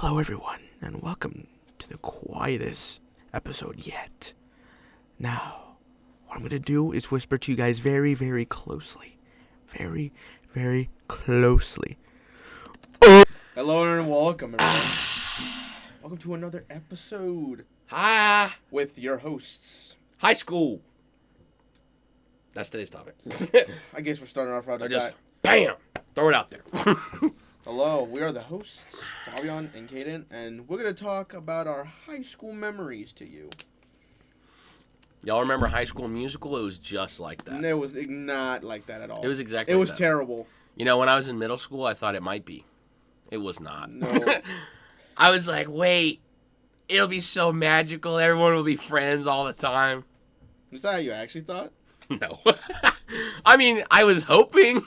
Hello, everyone, and welcome to the quietest episode yet. Now, what I'm going to do is whisper to you guys very, very closely. Very, very closely. Hello and welcome, everyone. Welcome to another episode Hi, with your hosts. high school. That's today's topic. I guess we're starting off right I like just, that. bam, throw it out there. Hello, we are the hosts, Fabian and Kaden, and we're going to talk about our high school memories to you. Y'all remember High School Musical? It was just like that. And it was not like that at all. It was exactly It like was that. terrible. You know, when I was in middle school, I thought it might be. It was not. No. I was like, wait, it'll be so magical. Everyone will be friends all the time. Is that how you actually thought? No. I mean, I was hoping.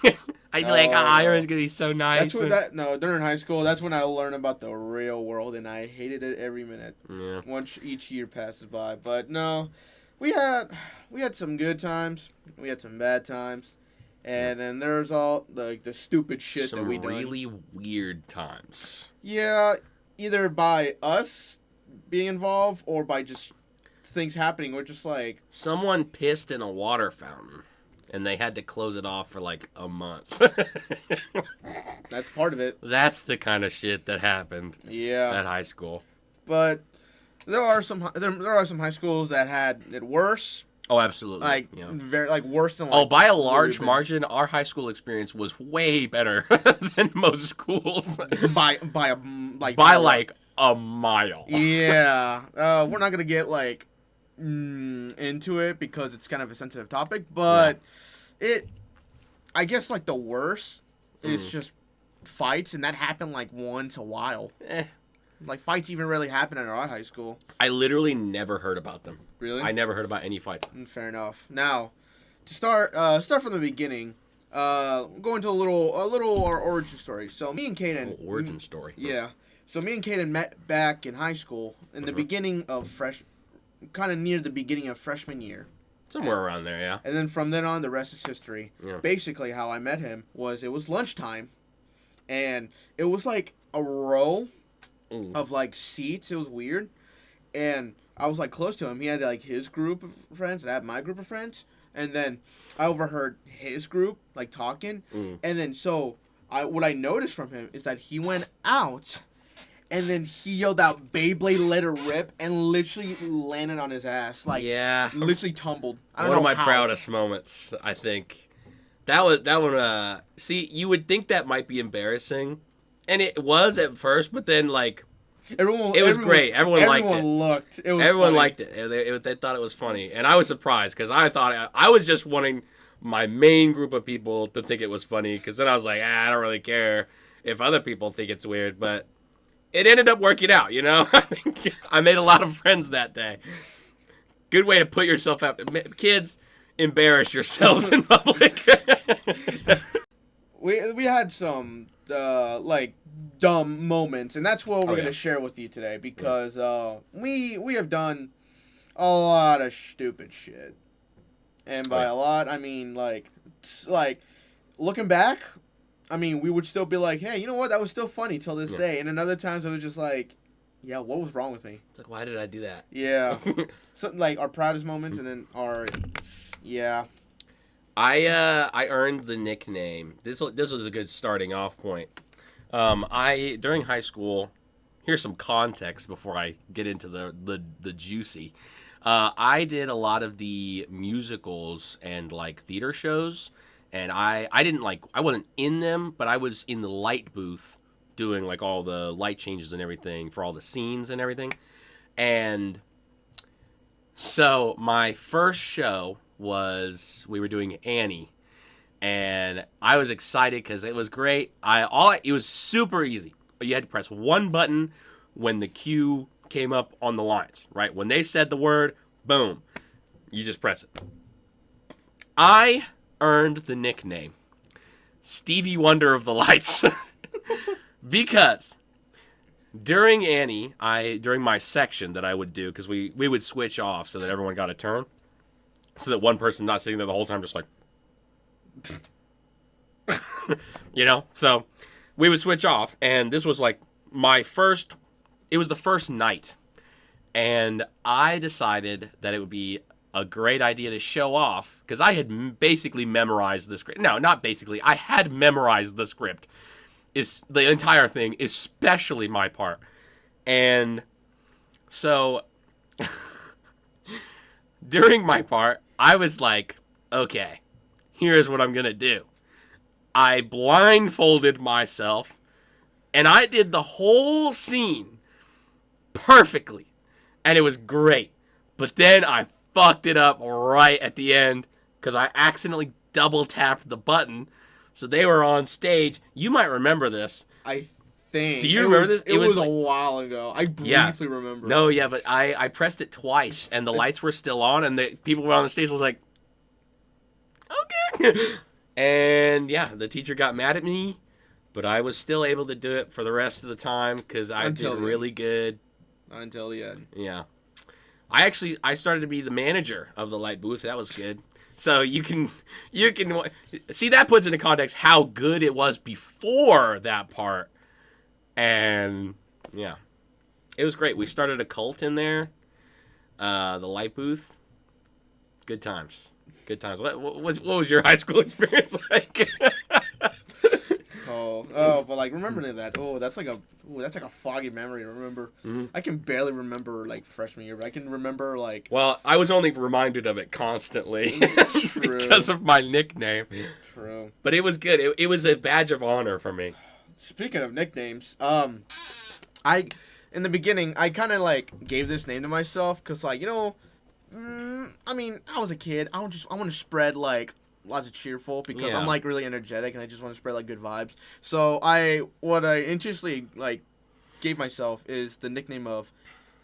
I'd be like, No. everyone's going to be so nice. During high school, that's when I learned about the real world, and I hated it every minute. Yeah. Once each year passes by. But no, we had some good times. We had some bad times. And then there's all the stupid shit Some that we done. really weird times. Yeah, either by us being involved or by just things happening. We're just like, Someone pissed in a water fountain, and they had to close it off for like a month. that's part of it. That's the kind of shit that happened Yeah, at high school. but there are some high schools that had it worse. Oh, absolutely. Like Yeah. very worse than. Oh, by a where large we've been. margin, our high school experience was way better than most schools. by a mile. Yeah, we're not gonna get into it because it's kind of a sensitive topic, but I guess the worst is just fights, and that happened once a while. Fights even really happen at our high school. I literally never heard about them. Really? I never heard about any fights. Fair enough. Now, to start from the beginning, go into a little our origin story. So me and Kaden. Origin story. Yeah. So me and Kaden met back in high school in the beginning of kind of near the beginning of freshman year. Somewhere around there, yeah. And then from then on, the rest is history. Yeah. Basically, how I met him was it was lunchtime, and it was like a row of seats. It was weird, and I was close to him. He had his group of friends, and I had my group of friends, and then I overheard his group talking, and then what I noticed from him is that he went out. And then he yelled out, "Beyblade, let it rip," and literally landed on his ass. Yeah. Literally tumbled. I don't One know of my how. proudest moments, I think. That one, see, you would think that might be embarrassing. And it was at first, but then, Everyone, it was great. Everyone liked it. Looked. It was Everyone funny. liked it. They thought it was funny. And I was surprised, because I thought, I was just wanting my main group of people to think it was funny, because then I was like, I don't really care if other people think it's weird, but it ended up working out, you know? I think I made a lot of friends that day. Good way to put yourself out. Kids, embarrass yourselves in public. We had some dumb moments, and that's what we're gonna share with you today because we have done a lot of stupid shit, and by a lot I mean looking back. I mean, we would still be like, hey, you know what? That was still funny till this day. And then other times it was just yeah, what was wrong with me? It's why did I do that? Yeah. So, our proudest moments and then yeah. I earned the nickname. This was a good starting off point. During high school, here's some context before I get into the juicy. I did a lot of the musicals and theater shows. And I wasn't in them, but I was in the light booth doing all the light changes and everything for all the scenes and everything. And so my first show was, we were doing Annie. And I was excited because it was great. It was super easy. You had to press one button when the cue came up on the lines, right? When they said the word, boom, you just press it. I earned the nickname Stevie Wonder of the Lights because during Annie, during my section that I would do, because we would switch off so that everyone got a turn, so that one person not sitting there the whole time just so we would switch off, and this was my first it was the first night, and I decided that it would be a great idea to show off, because I had basically memorized the script. No, not basically. I had memorized the script. Is the entire thing, especially my part. And so during my part, I was like, okay, here's what I'm going to do. I blindfolded myself, and I did the whole scene perfectly, and it was great. But then I fucked it up right at the end because I accidentally double tapped the button, so they were on stage. You might remember this. I think. Do you remember this? It was like, a while ago. I briefly remember. No, yeah, but I pressed it twice, and the lights were still on, and the people were on the stage. I was like, okay. And yeah, the teacher got mad at me, but I was still able to do it for the rest of the time because I did really good. Until the end. Yeah. I started to be the manager of the light booth. That was good. So you can see, that puts into context how good it was before that part. And yeah, it was great. We started a cult in there, the light booth. Good times. Good times. What was your high school experience like? But like remembering that. That's like a foggy memory to remember. Mm-hmm. I can barely remember like freshman year, but I can remember like. Well, I was only reminded of it constantly because of my nickname. True. But it was good. It was a badge of honor for me. Speaking of nicknames, in the beginning I kind of like gave this name to myself because like I mean I was a kid. I want to spread like lots of cheerful because I'm like really energetic and I just want to spread like good vibes. So what I intentionally like gave myself is the nickname of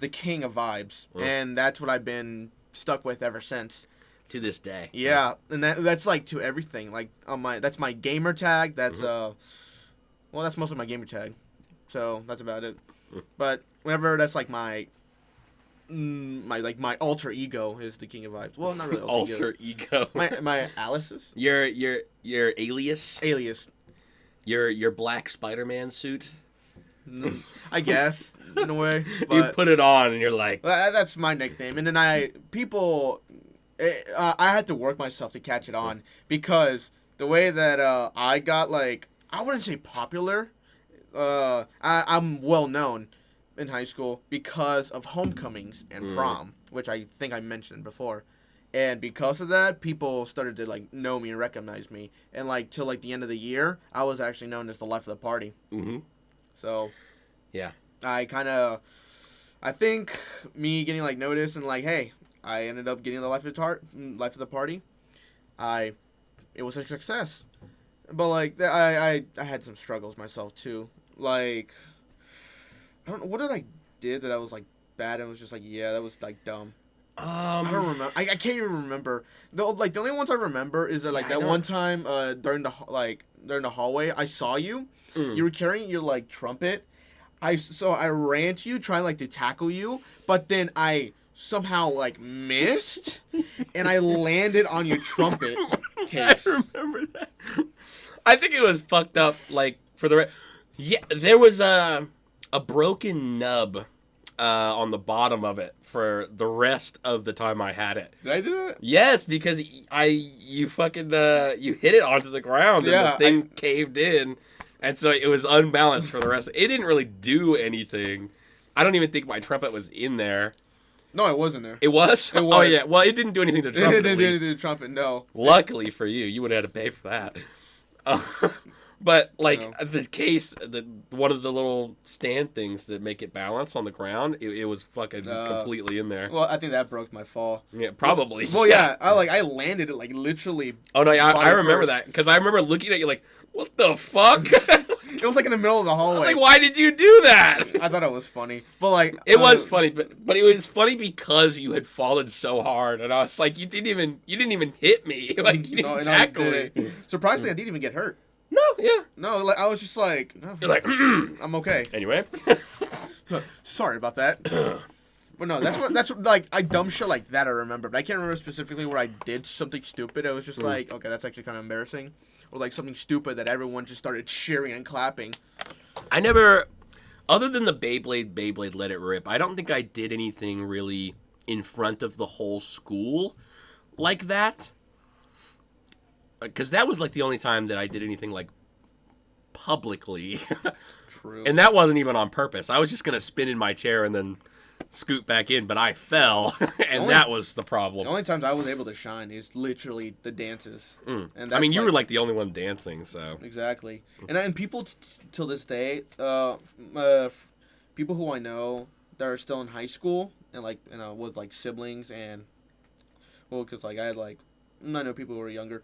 the King of Vibes, and that's what I've been stuck with ever since. To this day. Yeah, and that's like to everything. Like that's my gamer tag. That's that's mostly my gamer tag. So that's about it. But whenever that's like my alter ego is the King of Vibes. Well, not really alter ego. My aliases. Your alias. Alias. Your black Spider-Man suit. I guess in a way. But you put it on and you're like. That's my nickname, and then I had to work myself to catch it on because the way that I got like I wouldn't say popular. I'm well known in high school because of homecomings and prom, which I think I mentioned before. And because of that, people started to like know me and recognize me. And like till like the end of the year, I was actually known as the life of the party. Mm-hmm. So, yeah, I think me getting like noticed and like, hey, I ended up getting the life of the party. It was a success. But like I had some struggles myself too. Like I don't know what I did that I was like bad and was just like that was like dumb. I don't remember. I can't even remember. The only ones I remember is that like that one time during the hallway I saw you. You were carrying your like trumpet. I ran to you trying like to tackle you, but then I somehow like missed and I landed on your trumpet case. I remember that. I think it was fucked up like for the there was a broken nub on the bottom of it for the rest of the time I had it. Did I do that? Yes, because you fucking you hit it onto the ground and the thing caved in, and so it was unbalanced for the rest. It didn't really do anything. I don't even think my trumpet was in there. No, it wasn't there. It was? It was. Oh yeah. Well, it didn't do anything to the trumpet. It didn't do anything to the trumpet. No. Luckily for you, you would have had to pay for that. But like the case, one of the little stand things that make it balance on the ground, it was fucking completely in there. Well, I think that broke my fall. Yeah, probably. Well, yeah, I landed it like literally. Oh no, I remember that because I remember looking at you like, what the fuck? It was like in the middle of the hallway. Like, why did you do that? I thought it was funny, but like it was funny, but it was funny because you had fallen so hard, and I was like, you didn't even hit me, like you didn't tackle me. Surprisingly, I didn't even get hurt. No, yeah. No, like I was just like, no, you're like, I'm okay. Anyway, sorry about that. But no, that's what like I dumb shit like that I remember, but I can't remember specifically where I did something stupid. It was just like, okay, that's actually kind of embarrassing, or like something stupid that everyone just started cheering and clapping. I never other than the Beyblade Let It Rip, I don't think I did anything really in front of the whole school like that. Because that was like the only time that I did anything like publicly. True. And that wasn't even on purpose. I was just going to spin in my chair and then scoot back in, but I fell, and that was the problem. The only times I was able to shine is literally the dances. And that's I mean, you were like the only one dancing, so. Exactly. And people till this day, people who I know that are still in high school and like with like siblings and because like I had like I know people who were younger.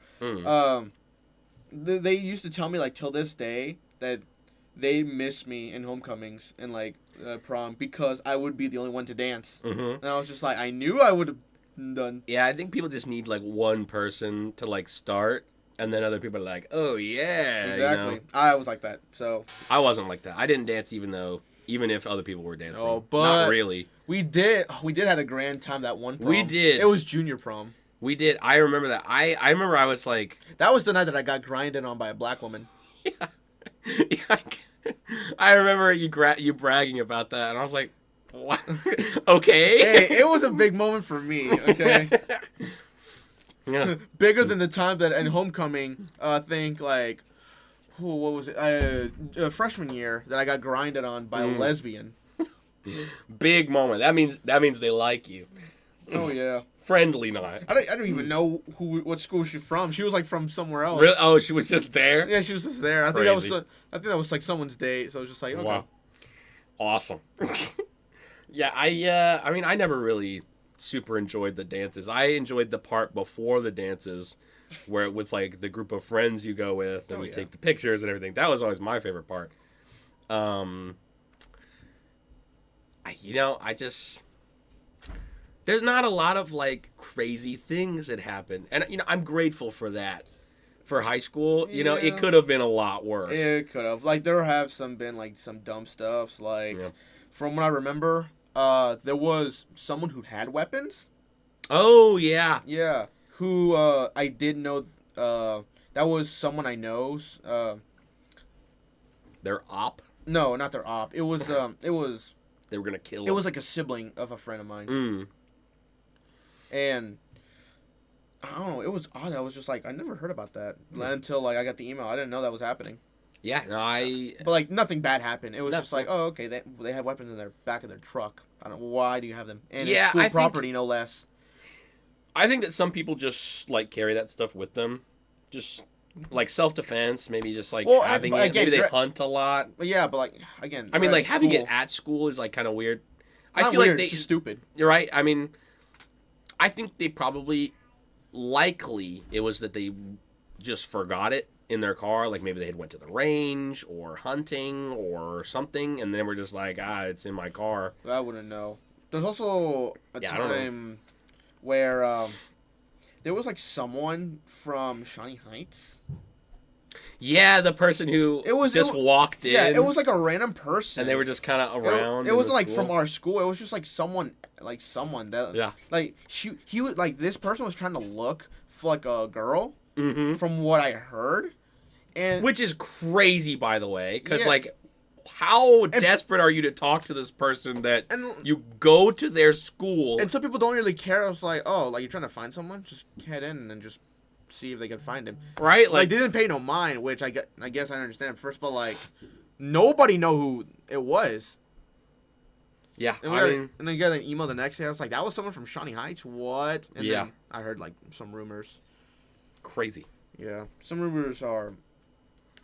They used to tell me like till this day that they miss me in homecomings and like prom because I would be the only one to dance. And I was just like, I knew I would have done. Yeah, I think people just need like one person to like start, and then other people are like, oh yeah. Exactly. You know? I was like that. So I wasn't like that. I didn't dance even if other people were dancing. Oh, but not really. We did have a grand time that one prom. We did. It was junior prom. We did. I remember that. I remember I was like. That was the night that I got grinded on by a black woman. Yeah. I remember you bragging about that, and I was like, what? Okay. Hey, it was a big moment for me, okay? Yeah. Bigger than the time that in homecoming, I think like, what was it? Freshman year that I got grinded on by a lesbian. Big moment. That means they like you. Oh yeah. Friendly not. I don't even know what school she's from. She was like from somewhere else. Really? Oh, she was just there? Yeah, she was just there. I think that was like someone's date. So I was just like, okay. Wow. Awesome. Yeah, I mean, I never really super enjoyed the dances. I enjoyed the part before the dances, where with like the group of friends you go with and you take the pictures and everything. That was always my favorite part. There's not a lot of like crazy things that happen, and I'm grateful for that. For high school, it could have been a lot worse. It could have. Like there have been like some dumb stuffs. Like from what I remember, there was someone who had weapons. Oh yeah. Yeah. Who I did know. That was someone I know. Their op? No, not their op. It was. They were gonna kill him. It was like a sibling of a friend of mine. And I don't know. It was odd. I was just like, I never heard about that until like I got the email. I didn't know that was happening. Yeah, no, But like nothing bad happened. It was just like, oh, okay, they have weapons in their back of their truck. I don't know why do you have them? And it's school property, no less. I think that some people just like carry that stuff with them, just like self-defense. Maybe just like having it. Maybe they hunt a lot. Yeah, but like again, I mean, like having it at school is like kind of weird. I feel like just stupid. You're right. I mean, I think they probably likely it was that they just forgot it in their car. Like maybe they had went to the range or hunting or something, and then were just like, it's in my car. I wouldn't know. There's also a time where there was like someone from Shawnee Heights. Yeah, the person who walked in. Yeah, it was like a random person, and they were just kind of around. It wasn't like from our school. It was just like someone that. Like he was like this person was trying to look for like a girl. From what I heard, and which is crazy, by the way, because like, how desperate are you to talk to this person that you go to their school? And some people don't really care. I was like, oh, like you're trying to find someone, just head in and then just see if they can find him. Right? Like they didn't pay no mind, which I guess I understand first, but like nobody know who it was. Yeah, and then you got an email the next day. I was like, that was someone from Shawnee Heights. What? And then I heard like some rumors. Crazy. Yeah, some rumors are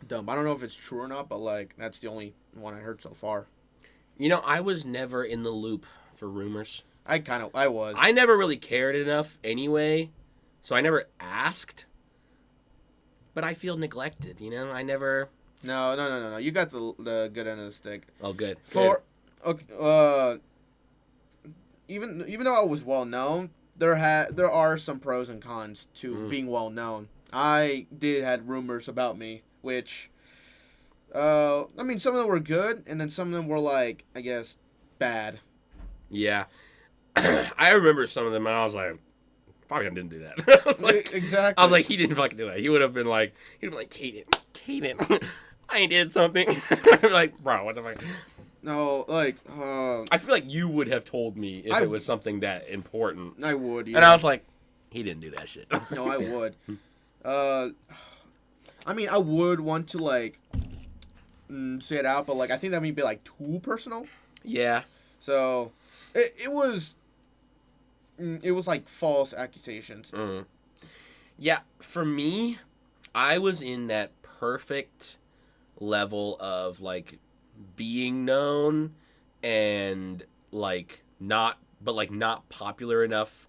dumb. I don't know if it's true or not, but like that's the only one I heard so far. I was never in the loop for rumors. I was. I never really cared enough anyway, so I never asked. But I feel neglected, I never. No. You got the good end of the stick. Oh, good. Okay, even though I was well known, there are some pros and cons to being well known. I had rumors about me, which, I mean, some of them were good, and then some of them were like, I guess, bad. Yeah, I remember some of them, and I was like, probably didn't do that. I was like, exactly. I was like, he didn't fucking do that. He would have been like, Kaden, I did something. Like, bro, what the fuck? No, like, I feel like you would have told me if I- it was something that important. I would, yeah. And I was like, he didn't do that shit. No, I would. I mean, I would want to, like, say it out, but, like, I think that may be, like, too personal. Yeah. So, it was, like, false accusations. Mm. Yeah, for me, I was in that perfect level of, like, being known and, like, not popular enough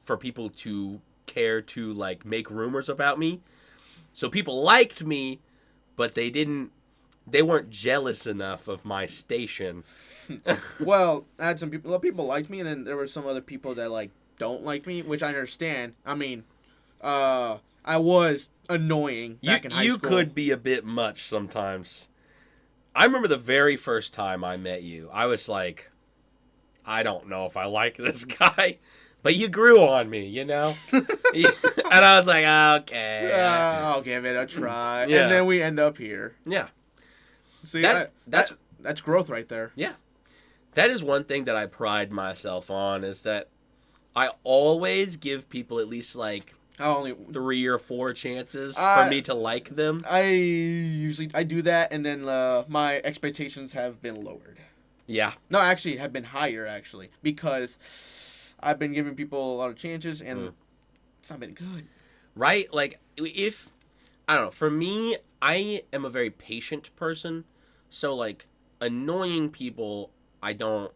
for people to care to, like, make rumors about me. So people liked me, but they weren't jealous enough of my station. Well, I had some people. People liked me, and then there were some other people that like don't like me, which I understand. I mean, I was annoying back in high You school. could be a bit much sometimes. I remember the very first time I met you. I was like, I don't know if I like this guy, but you grew on me, you know? And I was like, okay. I'll give it a try. Yeah. And then we end up here. Yeah. See, That's that's growth right there. Yeah. That is one thing that I pride myself on, is that I always give people at least like I only 3 or 4 chances for me to like them. I do that, and then my expectations have been lowered. Yeah. No, actually, have been higher actually, because I've been giving people a lot of chances, and it's not been good. Right? Like, if, I don't know, for me, I am a very patient person. So, like, annoying people, it doesn't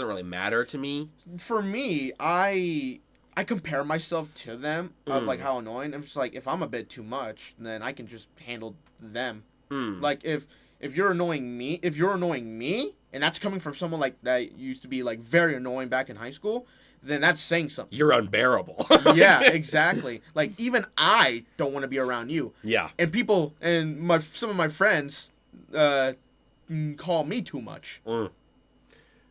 really matter to me. For me, I compare myself to them of like how annoying. I'm just like, if I'm a bit too much, then I can just handle them. Like if you're annoying me, and that's coming from someone like that used to be like very annoying back in high school, then that's saying something. You're unbearable. Yeah, exactly. Like even I don't want to be around you. Yeah. And people and some of my friends call me too much.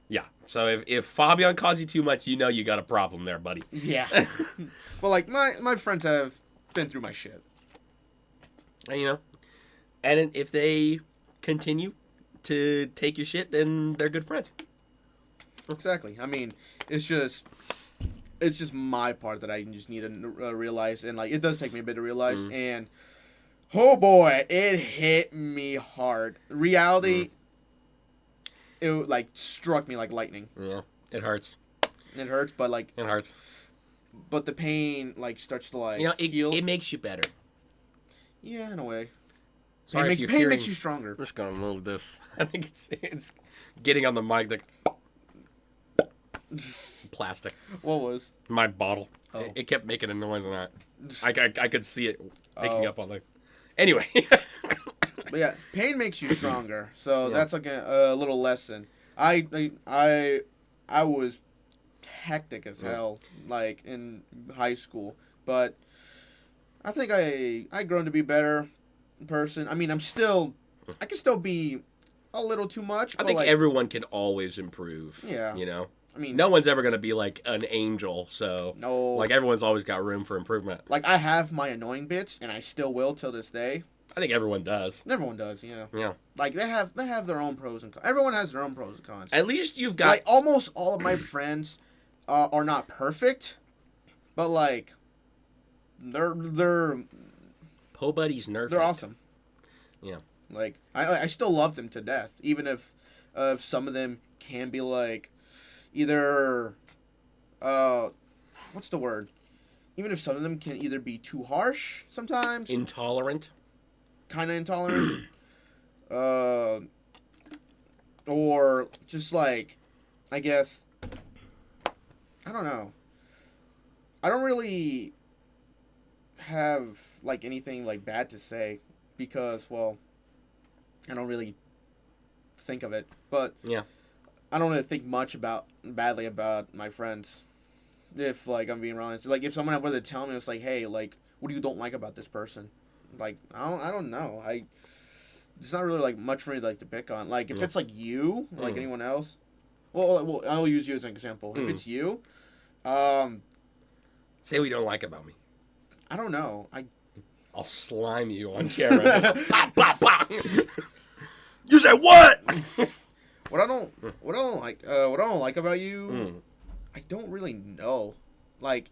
Yeah. So if Fabian calls you too much, you know you got a problem there, buddy. Yeah. Well, like my friends have been through my shit. And, you know, and if they continue to take your shit, then they're good friends. Exactly. I mean, it's just my part that I just need to realize, and like it does take me a bit to realize. And oh boy, it hit me hard. Reality, it like struck me like lightning. Yeah, it hurts. It hurts, but like It hurts. but the pain like starts to like heal. It makes you better. Yeah, in a way. Sorry, Pain makes you stronger. I'm just gonna move this. I think it's getting on the mic. The plastic. What was? My bottle. Oh. It kept making a noise, and I could see it picking Oh. up on the. Anyway. But yeah, pain makes you stronger. So that's like a little lesson. I was hectic as hell, like in high school, but I think I grown to be better person. I mean, I can still be a little too much. I But think like, everyone can always improve. Yeah. You know. I mean, No one's ever gonna be like an angel, so No. like everyone's always got room for improvement. like I have my annoying bits, and I still will till this day. I think everyone does. Everyone does, yeah. Yeah. Like they have their own pros and cons. Everyone has their own pros and cons. At least you've got. Like almost all of my friends are not perfect, but like they're Po Buddy's nerfed. they're awesome. Yeah. Like I still love them to death, even if some of them can be like either what's the word? Even if some of them can either be too harsh sometimes, Intolerant. kind of intolerant, or just like, I guess, I don't know. I don't really have like anything like bad to say because, well, I don't really think of it, but Yeah. I don't really think much badly about my friends. If like I'm being honest, like if someone were to tell me, it's like, hey, like, what do you don't like about this person? Like I don't know. It's not really like much for me like to pick on. Like if it's like you, like anyone else. Well, I'll use you as an example. If it's you, Say what you don't like about me. I don't know. I'll slime you on camera. Just bop, bop, bop. You said what? What I don't like about you, I don't really know. Like,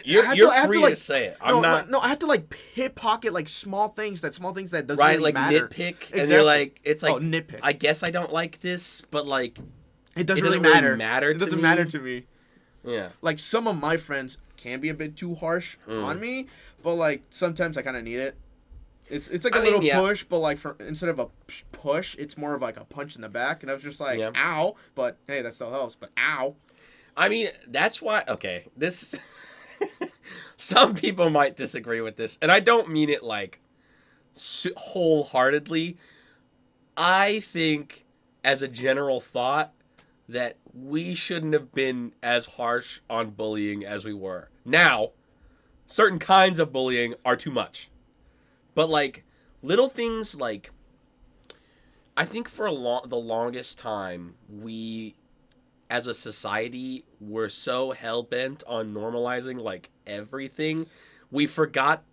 You're free like, to say it. No, I have to like pickpocket like small things that doesn't right, really like matter. nitpick, Exactly. and you're like, it's like, nitpick. I guess I don't like this, but like, it doesn't really really matter. It doesn't matter to me. Yeah. Like, some of my friends can be a bit too harsh on me, but like sometimes I kind of need it. It's like a little push, but like instead of a push, it's more of like a punch in the back, and I was just like, ow. But hey, that still helps. But ow. I mean, that's why. Okay, this. Some people might disagree with this, and I don't mean it like wholeheartedly. I think, as a general thought, that we shouldn't have been as harsh on bullying as we were. Now, certain kinds of bullying are too much. But, like, little things like, I think for the longest time, we, as a society, were so hell-bent on normalizing, like, everything, we forgot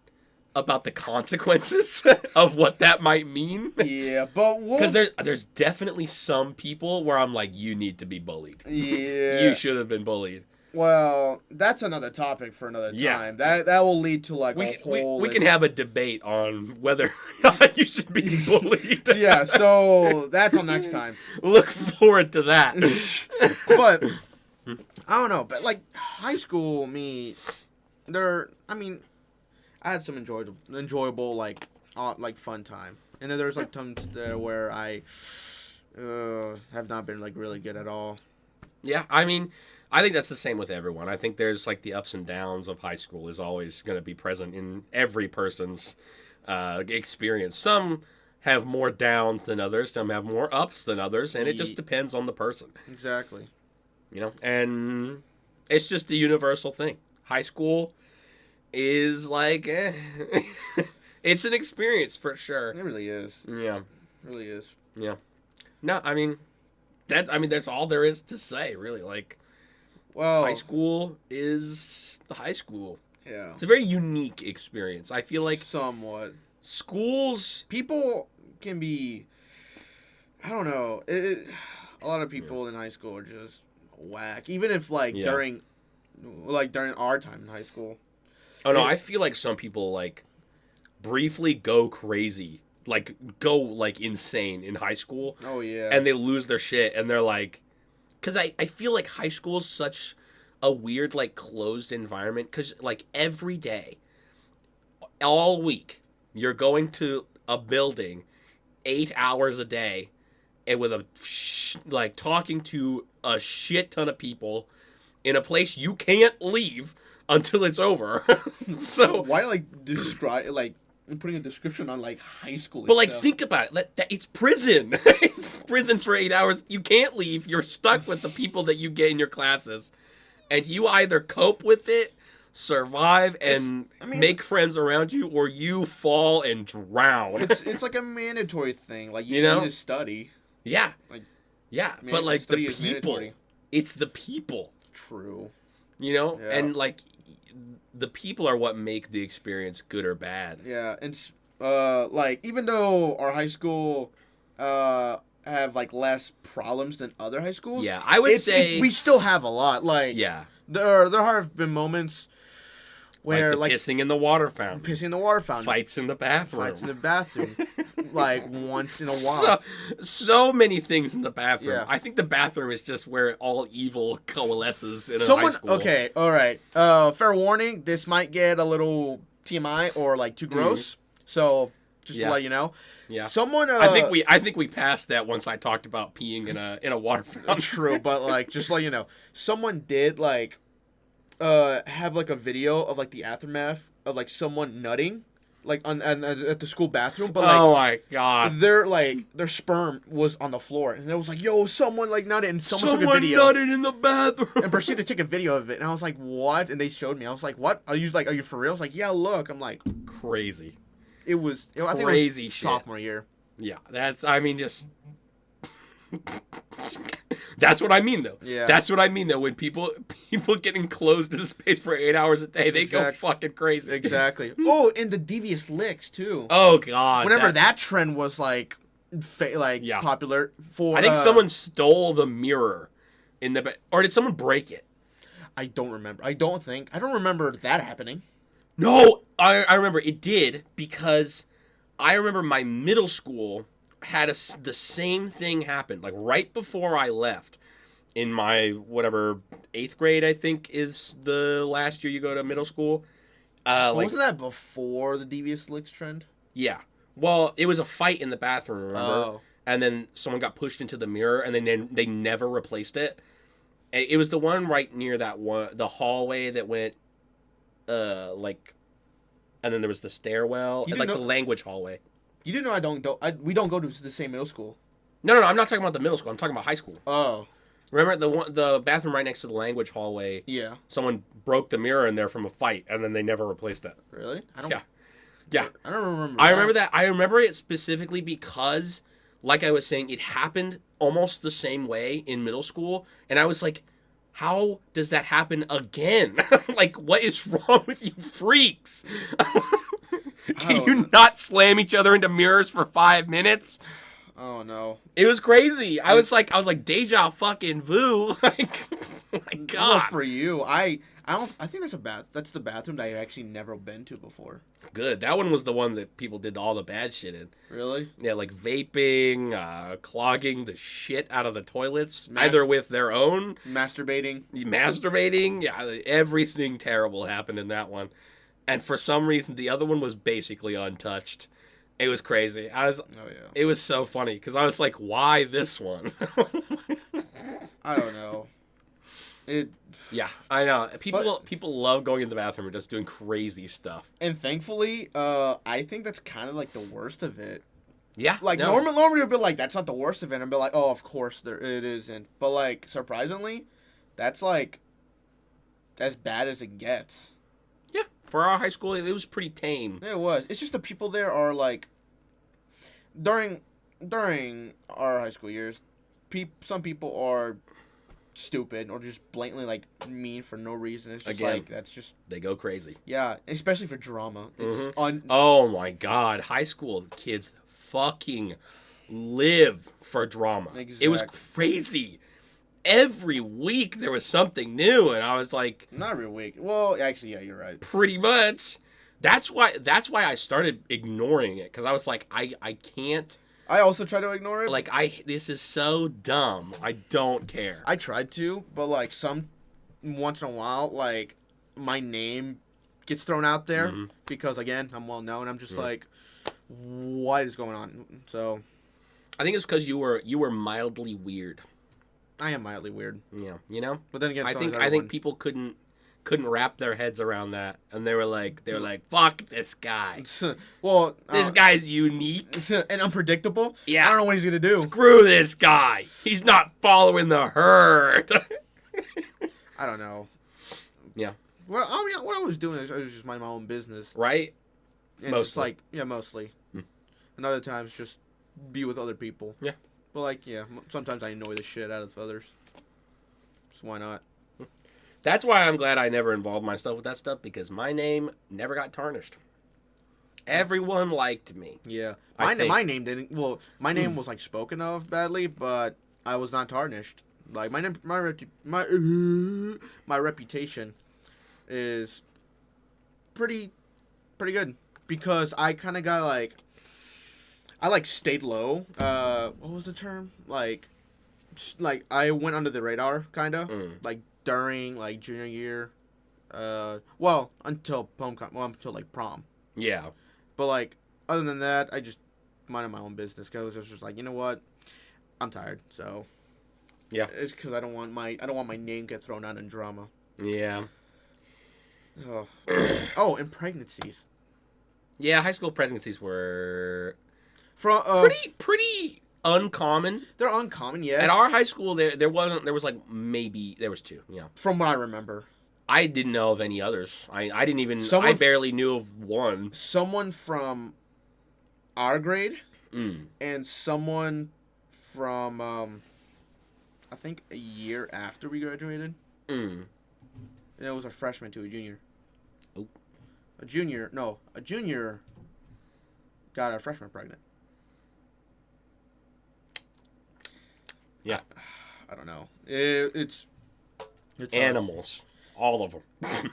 about the consequences of what that might mean. Yeah, but because there's definitely some people where I'm like, you need to be bullied. Yeah. You should have been bullied. Well, that's another topic for another time. That will lead to like a whole. We can have a debate on whether or not you should be bullied. Yeah, so that's on next time. Look forward to that. But I don't know. But like high school, I had some enjoyable like fun time, and then there's like times there where I have not been like really good at all. Yeah, I mean, I think that's the same with everyone. I think there's like the ups and downs of high school is always going to be present in every person's experience. Some have more downs than others. Some have more ups than others, and it just depends on the person. Exactly. You know, and it's just a universal thing. High school is like, it's an experience for sure. It really is. Yeah. It really is. Yeah. No, I mean, that's all there is to say, really. Like, well, high school is the high school. Yeah. It's a very unique experience. I feel like somewhat schools, people can be, I don't know. A lot of people in high school are just whack. Even if during our time in high school. Oh no, I feel like some people like briefly go crazy, like go like insane in high school. Oh yeah. And they lose their shit, and they're like, because I feel like high school is such a weird like closed environment, because like every day, all week, you're going to a building 8 hours a day, and with like talking to a shit ton of people in a place you can't leave until it's over. So why describe putting a description on like high school? But like think about it. It's prison. It's prison for 8 hours. You can't leave. You're stuck with the people that you get in your classes, and you either cope with it, survive, and make friends around you, or you fall and drown. It's like a mandatory thing. Like you need to study. Yeah. But like the people, mandatory. It's the people. True. You know, yeah. And like the people are what make the experience good or bad. Yeah, and like even though our high school have like less problems than other high schools. Yeah, I would say we still have a lot. Like there have been moments where like pissing in the water fountain, fights in the bathroom, like once in a while. So many things in the bathroom. Yeah. I think the bathroom is just where all evil coalesces in a high school. Okay, all right. Fair warning. This might get a little TMI or like too gross. So just to let you know. Yeah. Someone. I think we passed that once I talked about peeing in a water fountain. True, but like just to let you know, someone did like have like a video of like the aftermath of like someone nutting like at the school bathroom, but like oh my god, their sperm was on the floor, and it was like, yo, someone like nutted, and someone took a video, nutted in the bathroom, and proceeded to take a video of it, and I was like, what? And they showed me, I was like, what? Are you for real? I was like, yeah, look. I'm like, crazy. It was I think crazy it was shit. Sophomore year. Yeah, just. That's what I mean, though. Yeah. That's what I mean, though. When people get enclosed in a space for 8 hours a day, they go fucking crazy. Exactly. Oh, and the devious licks too. Oh god. Whenever that trend was like Yeah. popular for. I think someone stole the mirror or did someone break it? I don't remember. I don't remember that happening. No, I remember it did because I remember my middle school had the same thing happen. Like right before I left, in my whatever 8th grade, I think is the last year you go to middle school. Wasn't that before the Devious Licks trend? Yeah. Well, it was a fight in the bathroom, remember? Oh. And then someone got pushed into the mirror, and then they never replaced it. And it was the one right near the hallway that went, and then there was the stairwell, and the language hallway. You do know we don't go to the same middle school. No, I'm not talking about the middle school. I'm talking about high school. Oh. Remember the bathroom right next to the language hallway? Yeah. Someone broke the mirror in there from a fight, and then they never replaced it. Really? Yeah. I don't remember. I remember that. I remember it specifically because, like I was saying, it happened almost the same way in middle school, and I was like, how does that happen again? Like, what is wrong with you freaks? Can you not slam each other into mirrors for 5 minutes? Oh no. It was crazy. I was like deja fucking vu. Like, oh my God. Well, for you, I think that's the bathroom that I've actually never been to before. Good. That one was the one that people did all the bad shit in. Really? Yeah, like vaping, clogging the shit out of the toilets, either with their own masturbating. Yeah, everything terrible happened in that one. And for some reason, the other one was basically untouched. It was crazy. It was so funny because I was like, "Why this one?" I don't know. Yeah, I know. People love going in the bathroom and just doing crazy stuff. And thankfully, I think that's kind of like the worst of it. Yeah. Like normally you'd be like, "That's not the worst of it," and be like, "Oh, of course it isn't." But like surprisingly, that's like as bad as it gets. Yeah. For our high school, it was pretty tame. It was. It's just the people there are like during our high school years, some people are stupid or just blatantly like mean for no reason. It's just like that's just they go crazy. Yeah, especially for drama. It's oh my God, high school kids fucking live for drama. Exactly. It was crazy. Every week there was something new, and I was like, not every week. Well, actually, yeah, you're right. Pretty much. That's why I started ignoring it because I was like, I can't. I also try to ignore it. Like this is so dumb. I don't care. I tried to, but like once in a while, like my name gets thrown out there because again I'm well known. I'm just like, what is going on? So, I think it's because you were mildly weird. I am mildly weird. Yeah, you know. But then again, I think people couldn't wrap their heads around that, and they were like, fuck this guy. Well, this guy's unique and unpredictable. Yeah, I don't know what he's gonna do. Screw this guy. He's not following the herd. I don't know. Yeah. Well, I mean, what I was doing is I was just minding my own business. Right. And mostly. Mostly. And other times just be with other people. Yeah. But like, sometimes I annoy the shit out of others. So why not? That's why I'm glad I never involved myself with that stuff because my name never got tarnished. Everyone liked me. Yeah. My name didn't. Well, my name was like spoken of badly, but I was not tarnished. Like my reputation is pretty good because I kind of got like I stayed low. What was the term? Like I went under the radar kind of like during like junior year. Well, until until like prom. Yeah. But like other than that, I just minded my own business because I was just like, you know what, I'm tired. So yeah, it's because I don't want my name get thrown out in drama. Yeah. Oh, and pregnancies. Yeah, high school pregnancies were pretty uncommon. They're uncommon, yes. At our high school, there was two. Yeah. From what I remember. I didn't know of any others. I didn't even. I barely knew of one. Someone from our grade, and someone from I think a year after we graduated. And it was a freshman to a junior. Oh. A junior got a freshman pregnant. Yeah. I don't know. It's Animals. All of them.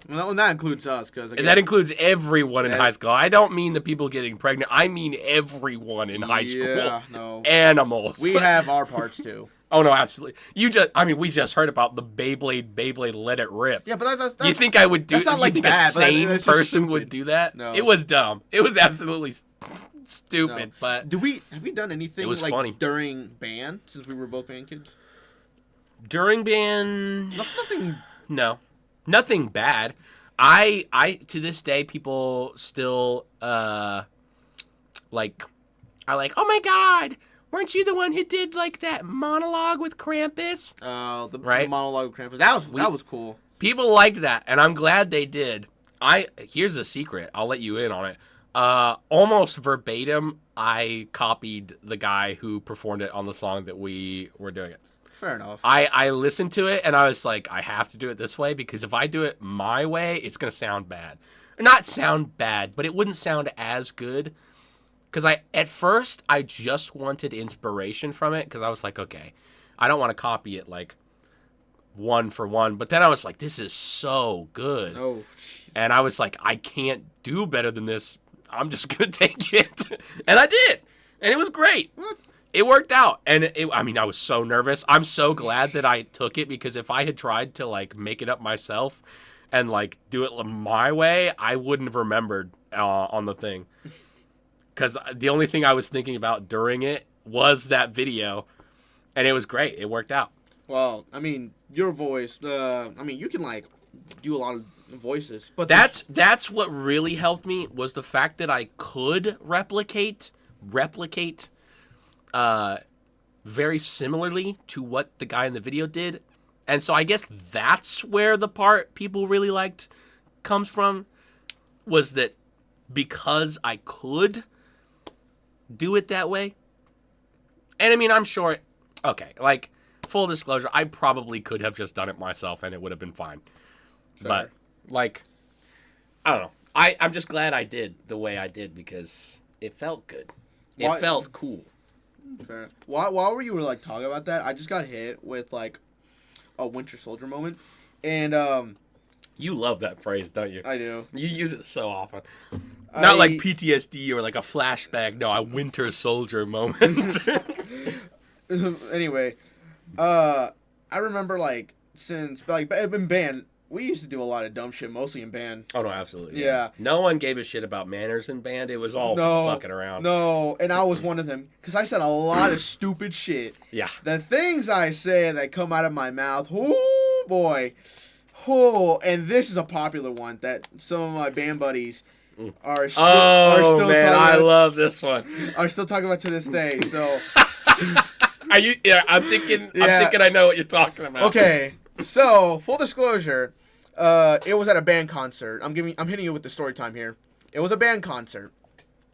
Well, and that includes us, because And that includes everyone in high school. I don't mean the people getting pregnant. I mean everyone in high school. Yeah, no. Animals. We have our parts too. Oh no, absolutely. We just heard about the Beyblade Let It Rip. Yeah, but that's You think I would do? That's not you like think bad, a but sane that's just person stupid. would do that? No. It was dumb. It was absolutely stupid. No. But have we done anything It was like funny. during band, since we were both band kids? during band, Nothing. no, nothing bad. I to this day, people still like are like, oh my god, weren't you the one who did like that monologue with Krampus? The Right? monologue of Krampus. That was cool. People liked that, and I'm glad they did. Here's a secret. I'll let you in on it. Almost verbatim, I copied the guy who performed it on the song that we were doing it. Fair enough. I listened to it, and I was like, I have to do it this way, because if I do it my way, it's going to sound bad. Not sound bad, but it wouldn't sound as good. Because at first, I just wanted inspiration from it, because I was like, okay, I don't want to copy it like one for one. But then I was like, this is so good. Oh, jeez. And I was like, I can't do better than this. I'm just going to take it. And I did. And it was great. What? It worked out. And I was so nervous. I'm so glad that I took it, because if I had tried to like make it up myself and like do it my way, I wouldn't have remembered on the thing. Because the only thing I was thinking about during it was that video. And it was great. It worked out. Well, I mean, your voice. You can like do a lot of voices, but That's what really helped me, was the fact that I could replicate very similarly to what the guy in the video did. And so I guess that's where the part people really liked comes from, was that because I could do it that way. And I mean, I'm sure, okay, like, full disclosure, I probably could have just done it myself and it would have been fine. Fair. But, like, I don't know. I'm just glad I did the way I did, because it felt good. It felt cool. Fair. While you were like talking about that, I just got hit with like a Winter Soldier moment, and You love that phrase, don't you? I do. You use it so often. Not like PTSD or like a flashback. No, a Winter Soldier moment. Anyway, I remember like since like in band, we used to do a lot of dumb shit, mostly in band. Oh, no, absolutely. Yeah. No one gave a shit about manners in band. It was all fucking around. No, and I was one of them, because I said a lot of stupid shit. Yeah. The things I say that come out of my mouth, oh boy. Oh, and this is a popular one that some of my band buddies are still Oh, man, talking I about, love this one. are still talking about to this day. So Are you? Yeah, I'm thinking I know what you're talking about. okay. So, full disclosure, it was at a band concert. I'm hitting you with the story time here. It was a band concert.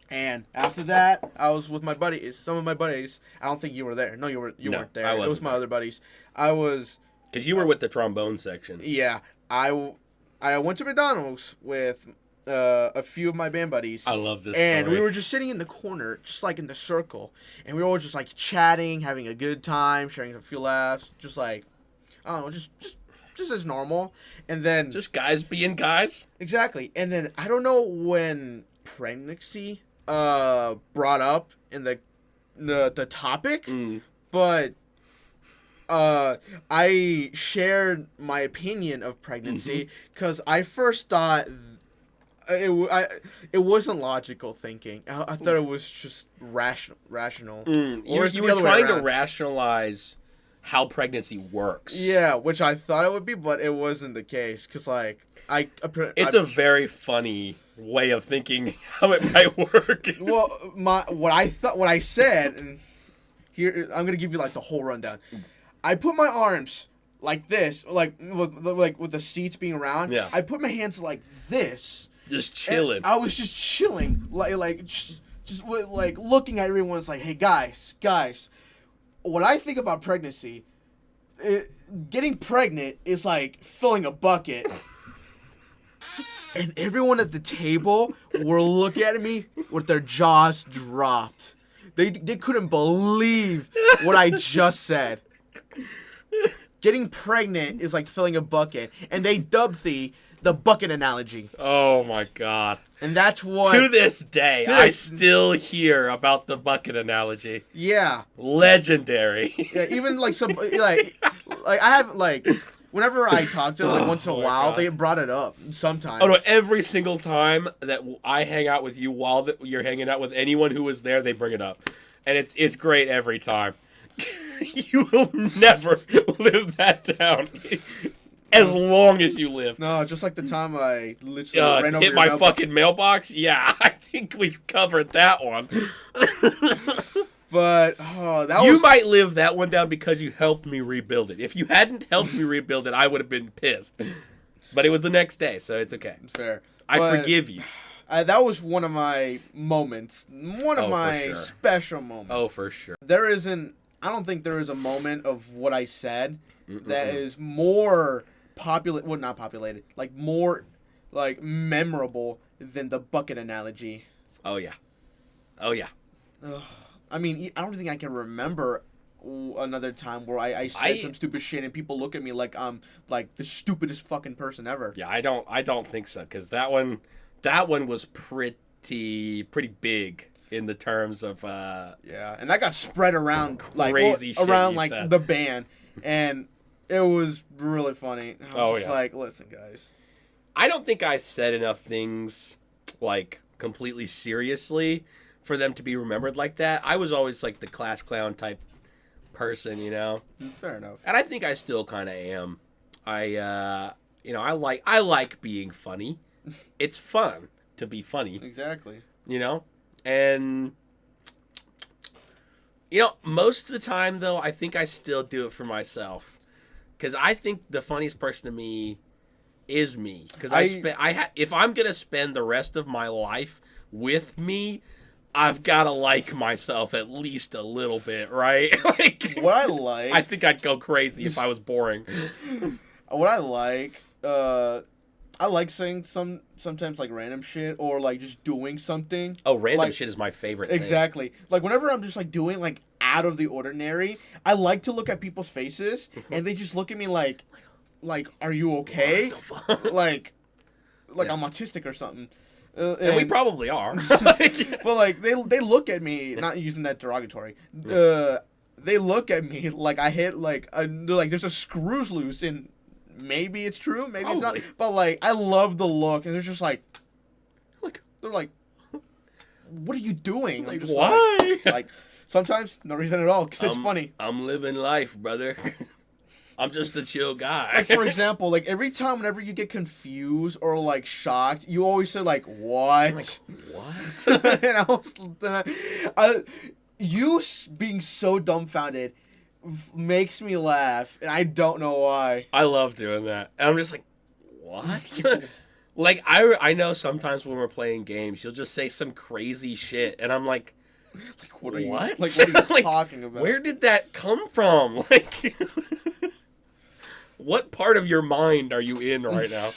And after that, I was with my buddies, some of my buddies. I don't think you were there. No, you weren't there. I wasn't It was my there. other buddies. I was Because you were with the trombone section. yeah. I went to McDonald's with a few of my band buddies. I love this And story. we were just sitting in the corner, just like in the circle. And we were all just like chatting, having a good time, sharing a few laughs, just like I don't know, just as normal. And then Just guys being guys. exactly. And then I don't know when pregnancy brought up in the topic, but I shared my opinion of pregnancy because I first thought it wasn't logical thinking. I thought it was just rational. You is it were the other way trying to around? rationalize how pregnancy works. Yeah, which I thought it would be, but it wasn't the case. Cause like It's a very funny way of thinking how it might work. well, what I said, and here I'm gonna give you like the whole rundown. I put my arms like this, like with the seats being around. Yeah. I put my hands like this. Just chilling. And I was just chilling, just like looking at everyone. It's like, hey guys, what I think about pregnancy, getting pregnant is like filling a bucket. And everyone at the table were looking at me with their jaws dropped. They couldn't believe what I just said. Getting pregnant is like filling a bucket, and they dubbed the bucket analogy. Oh my god. And that's what... To this day, I still hear about the bucket analogy. Yeah. Legendary. Yeah, even like some... Like I haven't like... Whenever I talk to them, like once in a while, they brought it up sometimes. Oh no! Every single time that I hang out with you, while you're hanging out with anyone who was there, they bring it up, and it's great every time. You will never live that down, as long as you live. No, just like the time I literally ran over hit your my mailbox. fucking mailbox. Yeah, I think we've covered that one. But you might live that one down because you helped me rebuild it. If you hadn't helped me rebuild it, I would have been pissed. But it was the next day, so it's okay. Fair. I forgive you. That was one of my moments. One of my special moments. Oh, for sure. I don't think there is a moment of what I said that is more not populated, like more like memorable than the bucket analogy. Oh yeah. Oh yeah. I mean, I don't think I can remember another time where I said some stupid shit and people look at me like I'm like the stupidest fucking person ever. Yeah, I don't think so, because that one was pretty big in the terms of yeah, and that got spread around like crazy shit around you like said. the band, and it was really funny. I was just yeah. like, listen, guys. I don't think I said enough things like completely seriously for them to be remembered like that. I was always like the class clown type person, you know. Fair enough. And I think I still kind of am. I like being funny. It's fun to be funny. Exactly. You know? And you know, most of the time though, I think I still do it for myself. Cuz I think the funniest person to me is me. Cuz if I'm going to spend the rest of my life with me, I've got to like myself at least a little bit, right? Like, what I like... I think I'd go crazy if I was boring. What I like saying sometimes like random shit or like just doing something. Oh, random shit is my favorite thing. Exactly. Like whenever I'm just like doing like out of the ordinary, I like to look at people's faces and they just look at me like are you okay? like Yeah. I'm autistic or something. And we probably are. But like they look at me, not using that derogatory. They look at me like I hit like there's a screws loose, and maybe it's true, maybe it's not. But like I love the look, and they're just like they're like, what are you doing? Like, I'm just why? Like sometimes no reason at all, because it's funny. I'm living life, brother. I'm just a chill guy. Like, for example, like, every time whenever you get confused or, like, shocked, you always say, like, what? I'm like, what? And you being so dumbfounded makes me laugh, and I don't know why. I love doing that. And I'm just like, what? Like, I know sometimes when we're playing games, you'll just say some crazy shit, and I'm like, what are you, what? what are you Like, talking about? Where did that come from? Like... What part of your mind are you in right now?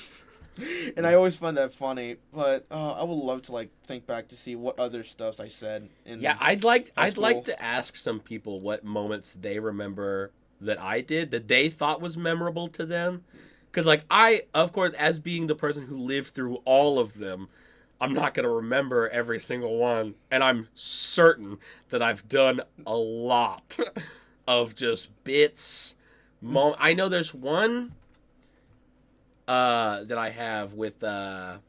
And I always find that funny, but I would love to like think back to see what other stuff I said. I'd like to ask some people what moments they remember that I did that they thought was memorable to them, because like I, of course, as being the person who lived through all of them, I'm not gonna remember every single one, and I'm certain that I've done a lot of just bits. I know there's one that I have with are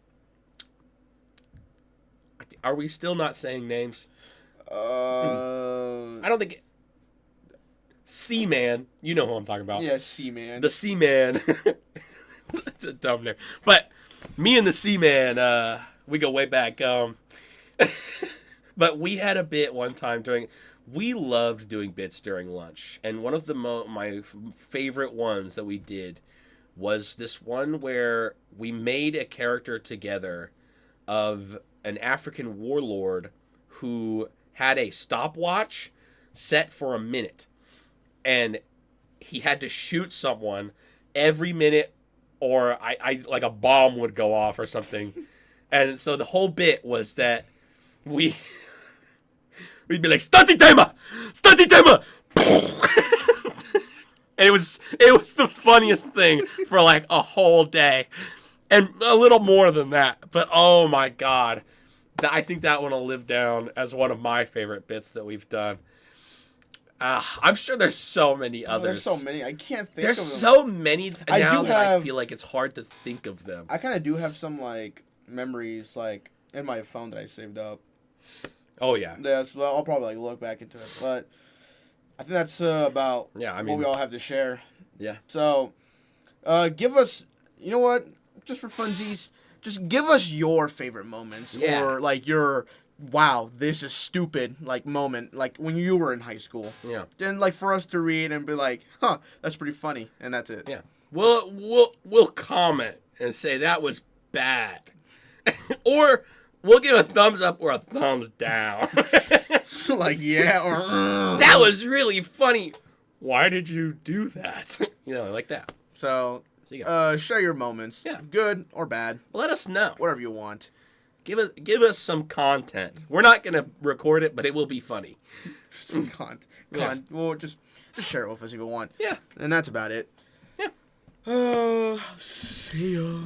we still not saying names? I don't think C-Man, you know who I'm talking about. Yeah, C-Man. The C-Man. It's a dumb name. But me and the C-Man, we go way back. But we had a bit one time we loved doing bits during lunch, and one of my favorite ones that we did was this one where we made a character together of an African warlord who had a stopwatch set for a minute, and he had to shoot someone every minute, or I like a bomb would go off or something. And so the whole bit was that we we'd be like, "Stunty timer, stunty timer," and it was the funniest thing for like a whole day, and a little more than that. But oh my god, I think that one will live down as one of my favorite bits that we've done. I'm sure there's so many others. There's so many. I can't think There's of them. so many now that I have- feel like it's hard to think of them. I kind of do have some, like, memories, like, in my phone that I saved up. Oh, yeah. Yeah, so I'll probably, like, look back into it. But I think that's about what we all have to share. Yeah. So, give us, you know what? Just for funsies, just give us your favorite moments. Yeah. Or, like, your... wow, this is stupid, like, moment, like, when you were in high school. Yeah. Then, like, for us to read and be like, huh, that's pretty funny, and that's it. Yeah. We'll comment and say that was bad. Or we'll give a thumbs up or a thumbs down. Like, yeah, or... That was really funny. Why did you do that? Like that. So, share your moments. Yeah. Good or bad. Let us know. Whatever you want. Give us some content. We're not gonna record it, but it will be funny. Just some Well, just share it with us if you want. Yeah. And that's about it. Yeah. See ya.